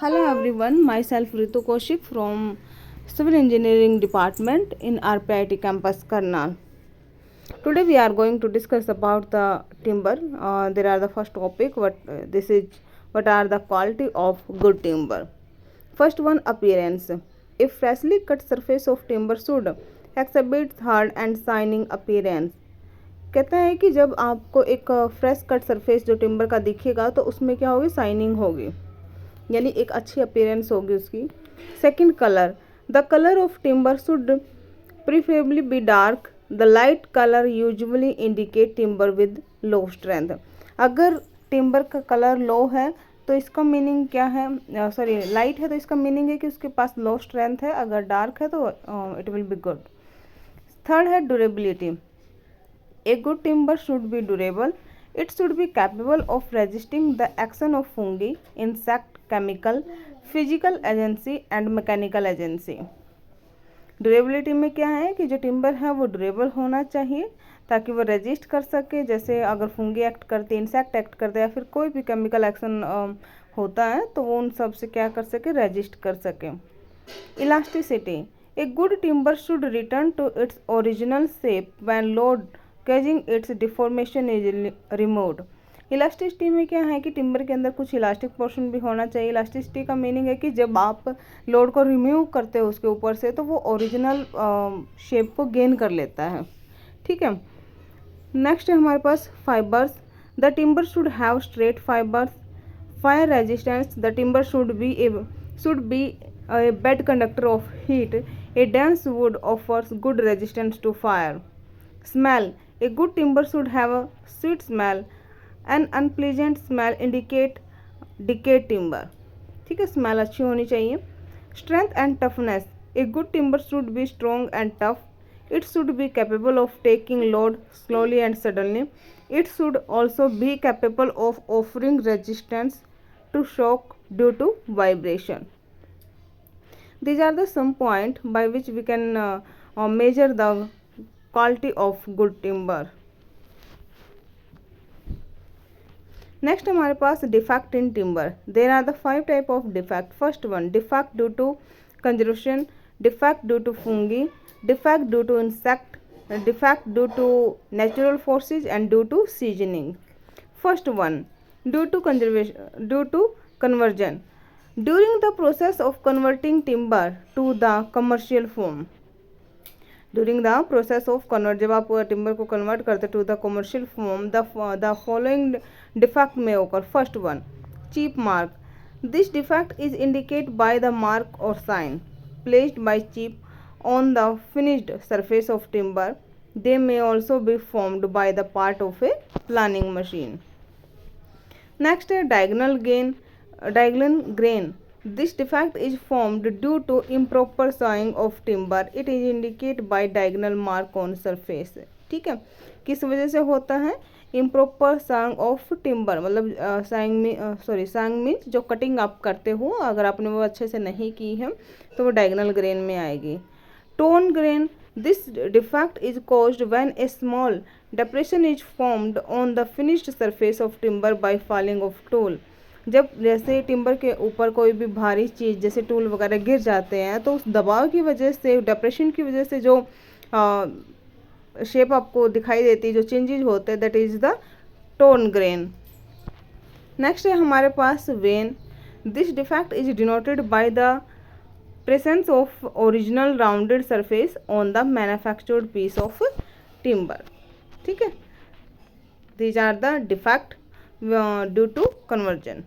Hello everyone, myself Ritu Kaushik from Civil Engineering Department in RPIT campus Karnal. Today we are going to discuss about the timber. There are the first topic. What are the quality of good timber? First one, appearance. A freshly cut surface of timber should exhibit hard and shining appearance. कहता है कि जब आपको एक fresh cut surface जो timber का दिखेगा तो उसमें क्या होगी, शाइनिंग होगी, यानी एक अच्छी अपीयरेंस होगी उसकी. Second, colour. The colour of timber should preferably be dark. The light colour usually indicate timber with low strength. अगर टिम्बर का कलर लो है तो इसका मीनिंग क्या है, लाइट है तो इसका मीनिंग है कि उसके पास लो स्ट्रेंथ है. अगर डार्क है तो it will be good. Third है durability. A good timber should be durable. It should be capable of resisting the action of fungi, insect, chemical, physical agency and mechanical agency. Durability में क्या है कि जो timber है वो durable होना चाहिए ताकि वो रेजिस्ट कर सके. जैसे अगर फंगी एक्ट करते, इंसेक्ट एक्ट करते या फिर कोई भी केमिकल एक्शन होता है तो वो उन सब से क्या कर सके, रेजिस्ट कर सके. Elasticity. A good timber should return to its original shape when load causing its deformation is removed. Elasticity में क्या है कि टिम्बर के अंदर कुछ इलास्टिक पोर्शन भी होना चाहिए. इलास्टिसिटी का मीनिंग है कि जब आप लोड को रिमूव करते हो उसके ऊपर से तो वो ओरिजिनल शेप को गेन कर लेता है. ठीक है. नेक्स्ट है हमारे पास fibres. The timber should have straight fibres. Fire resistance. The timber should be a bad conductor of heat. A dense wood offers good resistance to fire. Smell. A good timber should have a sweet smell. An unpleasant smell indicate decayed timber. ठीक है, smell अच्छी होनी चाहिए. Strength and toughness. A good timber should be strong and tough. It should be capable of taking load slowly and suddenly. It should also be capable of offering resistance to shock due to vibration. These are the some point by which we can measure the quality of good timber. Next हमारे पास defect in timber. There are the 5 type of defect. First one, defect due to conservation, defect due to fungi, defect due to insect, defect due to natural forces and due to seasoning. First one, due to conversion. During the process of converting timber to the commercial form. During the process of convert, जब आप timber को convert करते to the commercial form, the following defect में occur. First one, chip mark. This defect is indicate by the mark और sign placed by chip on the finished surface of timber. They may also be formed by the part of a planing machine. Next है diagonal grain. This defect is formed due to improper sawing of timber. It is indicated by diagonal mark on surface. ठीक है, किस वजह से होता है? improper sawing of timber, मतलब sawing means जो कटिंग आप करते हो, अगर आपने वो अच्छे से नहीं की है तो वो डायगोनल ग्रेन में आएगी. Tone grain. This defect is caused when a small depression is formed on the finished surface of timber by falling of tool. जब जैसे टिम्बर के ऊपर कोई भी भारी चीज़ जैसे टूल वगैरह गिर जाते हैं तो उस दबाव की वजह से, डिप्रेशन की वजह से जो शेप आपको दिखाई देती है, जो चेंजेज होते हैं, that is the torn grain. Next है हमारे पास wane. This defect is denoted by the presence of original rounded surface on the manufactured piece of timber. ठीक है, these are the defect due to conversion.